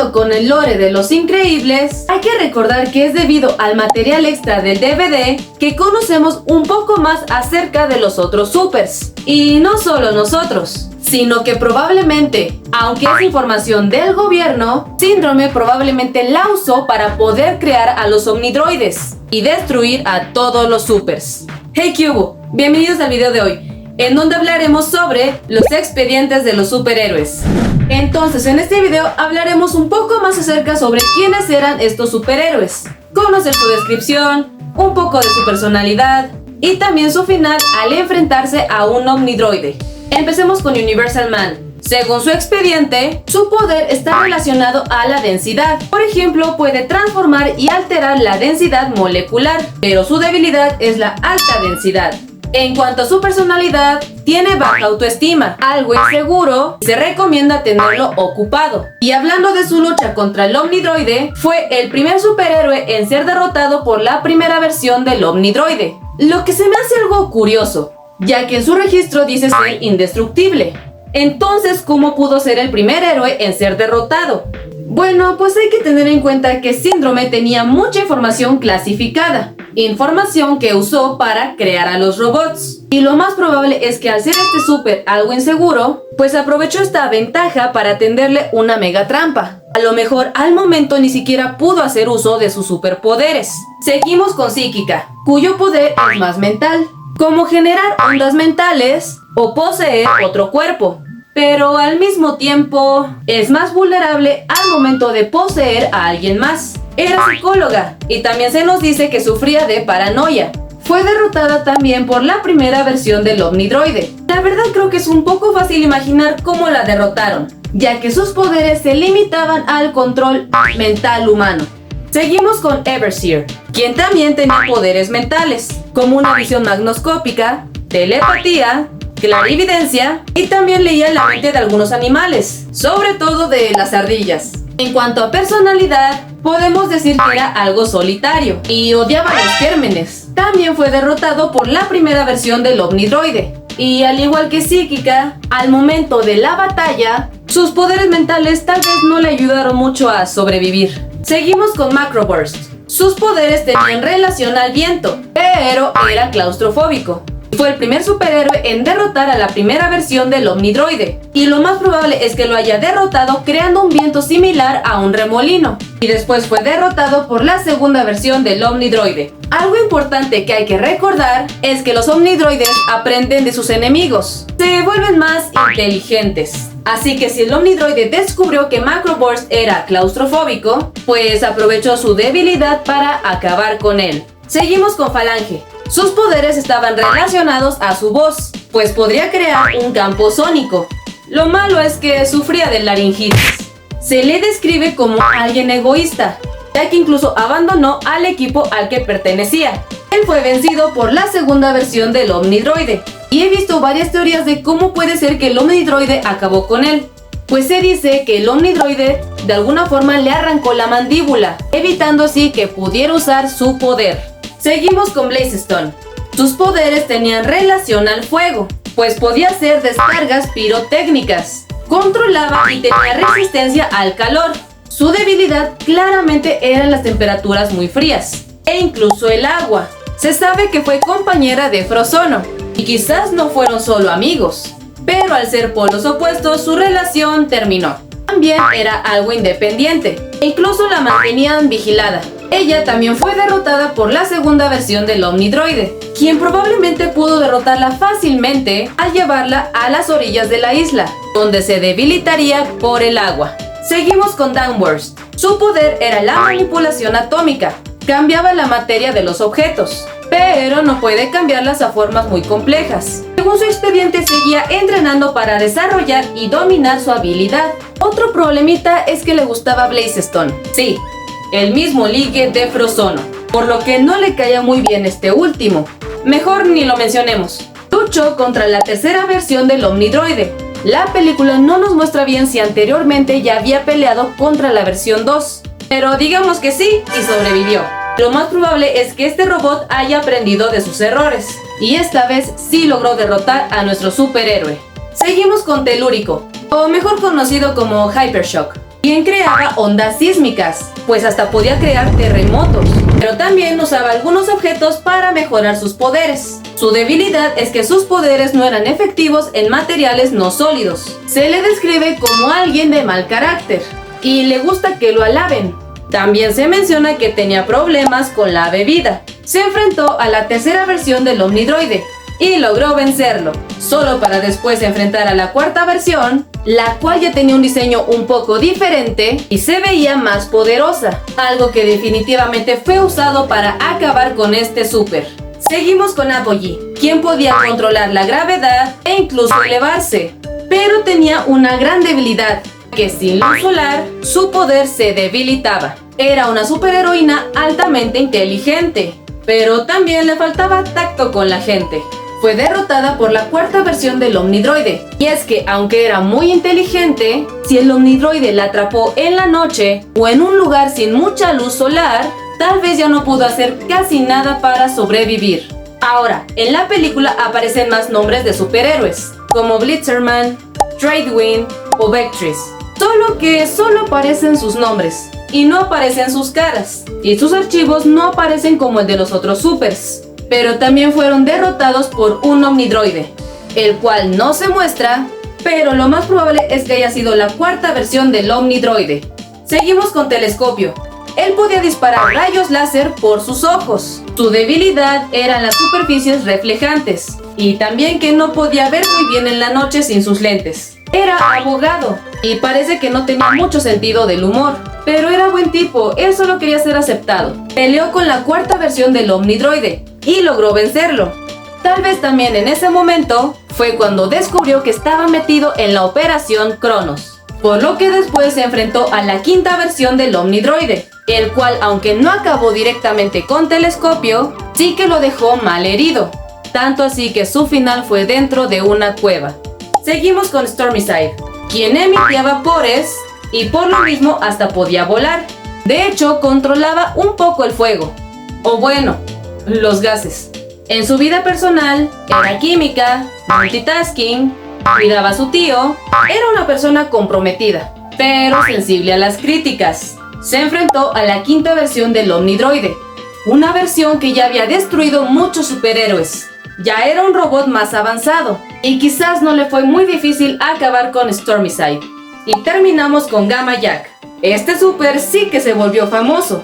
Siguiendo con el lore de Los Increíbles, hay que recordar que es debido al material extra del DVD que conocemos un poco más acerca de los otros supers. Y no solo nosotros, sino que probablemente, aunque es información del gobierno, Síndrome probablemente la usó para poder crear a los Omnidroides y destruir a todos los supers. Hey Cubo, bienvenidos al video de hoy, en donde hablaremos sobre los expedientes de los superhéroes. Entonces, en este video hablaremos un poco más acerca sobre quiénes eran estos superhéroes, conocer su descripción, un poco de su personalidad y también su final al enfrentarse a un Omnidroide. Empecemos con Universal Man. Según su expediente, su poder está relacionado a la densidad. Por ejemplo, puede transformar y alterar la densidad molecular, pero su debilidad es la alta densidad. En cuanto a su personalidad, tiene baja autoestima, algo inseguro, y se recomienda tenerlo ocupado. Y hablando de su lucha contra el Omnidroide, fue el primer superhéroe en ser derrotado por la primera versión del Omnidroide, lo que se me hace algo curioso, ya que en su registro dice ser indestructible. Entonces, ¿cómo pudo ser el primer héroe en ser derrotado? Bueno, pues hay que tener en cuenta que Síndrome tenía mucha información clasificada, información que usó para crear a los robots. Y lo más probable es que al ser este súper algo inseguro, pues aprovechó esta ventaja para tenderle una mega trampa. A lo mejor al momento ni siquiera pudo hacer uso de sus superpoderes. Seguimos con Psíquica, cuyo poder es más mental, como generar ondas mentales o poseer otro cuerpo. Pero al mismo tiempo es más vulnerable al momento de poseer a alguien más. Era psicóloga y también se nos dice que sufría de paranoia. Fue derrotada también por la primera versión del Omnidroide. La verdad creo que es un poco fácil imaginar cómo la derrotaron, ya que sus poderes se limitaban al control mental humano. Seguimos con Everseer, quien también tenía poderes mentales, como una visión magnoscópica, telepatía, clarividencia y también leía la mente de algunos animales, sobre todo de las ardillas. En cuanto a personalidad, podemos decir que era algo solitario y odiaba los gérmenes. También fue derrotado por la primera versión del Omnidroide. Y al igual que Psíquica, al momento de la batalla, sus poderes mentales tal vez no le ayudaron mucho a sobrevivir. Seguimos con Macroburst. Sus poderes tenían relación al viento, pero era claustrofóbico. Fue el primer superhéroe en derrotar a la primera versión del Omnidroide, y lo más probable es que lo haya derrotado creando un viento similar a un remolino, y después fue derrotado por la segunda versión del Omnidroide. Algo importante que hay que recordar es que los Omnidroides aprenden de sus enemigos, se vuelven más inteligentes. Así que si el Omnidroide descubrió que Macroburst era claustrofóbico, pues aprovechó su debilidad para acabar con él. Seguimos con Falange. Sus poderes estaban relacionados a su voz, pues podría crear un campo sónico. Lo malo es que sufría de laringitis. Se le describe como alguien egoísta, ya que incluso abandonó al equipo al que pertenecía. Él fue vencido por la segunda versión del Omnidroide, y he visto varias teorías de cómo puede ser que el Omnidroide acabó con él. Pues se dice que el Omnidroide de alguna forma le arrancó la mandíbula, evitando así que pudiera usar su poder. Seguimos con Blazestone. Sus poderes tenían relación al fuego, pues podía hacer descargas pirotécnicas, controlaba y tenía resistencia al calor. Su debilidad claramente eran las temperaturas muy frías, e incluso el agua. Se sabe que fue compañera de Frozono, y quizás no fueron solo amigos, pero al ser polos opuestos su relación terminó. También era algo independiente, e incluso la mantenían vigilada. Ella también fue derrotada por la segunda versión del Omnidroide, quien probablemente pudo derrotarla fácilmente al llevarla a las orillas de la isla, donde se debilitaría por el agua. Seguimos con Downburst. Su poder era la manipulación atómica, cambiaba la materia de los objetos, pero no puede cambiarlas a formas muy complejas. Según su expediente, seguía entrenando para desarrollar y dominar su habilidad. Otro problemita es que le gustaba Blazestone. Sí, el mismo ligue de Frozono, por lo que no le caía muy bien este último. Mejor ni lo mencionemos. Luchó contra la tercera versión del Omnidroide. La película no nos muestra bien si anteriormente ya había peleado contra la versión 2, pero digamos que sí y sobrevivió. Lo más probable es que este robot haya aprendido de sus errores, y esta vez sí logró derrotar a nuestro superhéroe. Seguimos con Telúrico, o mejor conocido como Hypershock. quien creaba ondas sísmicas, pues hasta podía crear terremotos, pero también usaba algunos objetos para mejorar sus poderes. Su debilidad es que sus poderes no eran efectivos en materiales no sólidos. Se le describe como alguien de mal carácter y le gusta que lo alaben. También se menciona que tenía problemas con la bebida. Se enfrentó a la tercera versión del Omnidroide y logró vencerlo, solo para después enfrentar a la cuarta versión, la cual ya tenía un diseño un poco diferente y se veía más poderosa, algo que definitivamente fue usado para acabar con este super. Seguimos con Apogee, quien podía controlar la gravedad e incluso elevarse, pero tenía una gran debilidad, que sin luz solar, su poder se debilitaba. Era una superheroína altamente inteligente, pero también le faltaba tacto con la gente. Fue derrotada por la cuarta versión del Omnidroide, y es que aunque era muy inteligente, si el Omnidroide la atrapó en la noche o en un lugar sin mucha luz solar, tal vez ya no pudo hacer casi nada para sobrevivir. Ahora, en la película aparecen más nombres de superhéroes, como Blitzerman, Tradewind o Vectris, solo que solo aparecen sus nombres y no aparecen sus caras, y sus archivos no aparecen como el de los otros supers, pero también fueron derrotados por un Omnidroide, el cual no se muestra, pero lo más probable es que haya sido la cuarta versión del Omnidroide. Seguimos con Telescopio. Él podía disparar rayos láser por sus ojos. Su debilidad eran las superficies reflejantes y también que no podía ver muy bien en la noche sin sus lentes. Era abogado y parece que no tenía mucho sentido del humor, pero era buen tipo, él solo quería ser aceptado. Peleó con la cuarta versión del Omnidroide y logró vencerlo. Tal vez también en ese momento fue cuando descubrió que estaba metido en la Operación Cronos, por lo que después se enfrentó a la quinta versión del Omnidroide, el cual, aunque no acabó directamente con Telescopio, sí que lo dejó mal herido, tanto así que su final fue dentro de una cueva. Seguimos con Stormicide, quien emitía vapores y por lo mismo hasta podía volar. De hecho, controlaba un poco el fuego, o bueno, los gases. En su vida personal, era química, multitasking, cuidaba a su tío, era una persona comprometida, pero sensible a las críticas. Se enfrentó a la quinta versión del Omnidroide, una versión que ya había destruido muchos superhéroes. Ya era un robot más avanzado, y quizás no le fue muy difícil acabar con Stormicide. Y terminamos con Gamma Jack. Este super sí que se volvió famoso.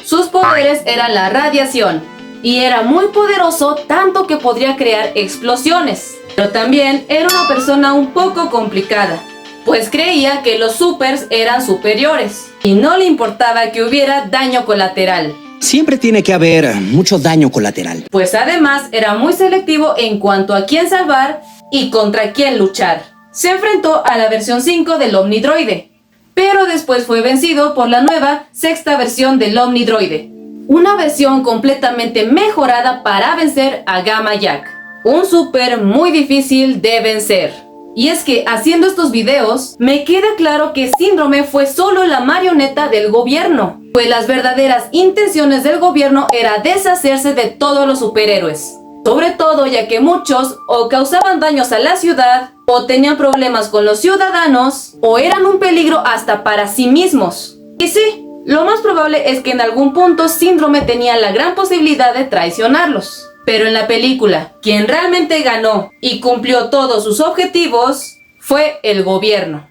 Sus poderes eran la radiación, y era muy poderoso tanto que podría crear explosiones. Pero también era una persona un poco complicada, pues creía que los supers eran superiores, y no le importaba que hubiera daño colateral. Siempre tiene que haber mucho daño colateral. Pues además era muy selectivo en cuanto a quién salvar y contra quién luchar. Se enfrentó a la versión 5 del Omnidroide, pero después fue vencido por la nueva sexta versión del Omnidroide, una versión completamente mejorada para vencer a Gamma Jack, un super muy difícil de vencer. Y es que haciendo estos videos, me queda claro que Síndrome fue solo la marioneta del gobierno, pues las verdaderas intenciones del gobierno era deshacerse de todos los superhéroes. Sobre todo ya que muchos o causaban daños a la ciudad, o tenían problemas con los ciudadanos, o eran un peligro hasta para sí mismos. Y sí, lo más probable es que en algún punto Síndrome tenía la gran posibilidad de traicionarlos. Pero en la película, quien realmente ganó y cumplió todos sus objetivos fue el gobierno.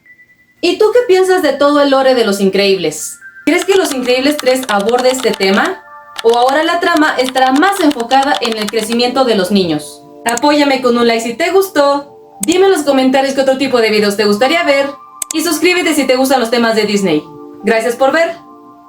¿Y tú qué piensas de todo el lore de Los Increíbles? ¿Crees que Los Increíbles 3 aborde este tema? ¿O ahora la trama estará más enfocada en el crecimiento de los niños? Apóyame con un like si te gustó, dime en los comentarios qué otro tipo de videos te gustaría ver y suscríbete si te gustan los temas de Disney. Gracias por ver.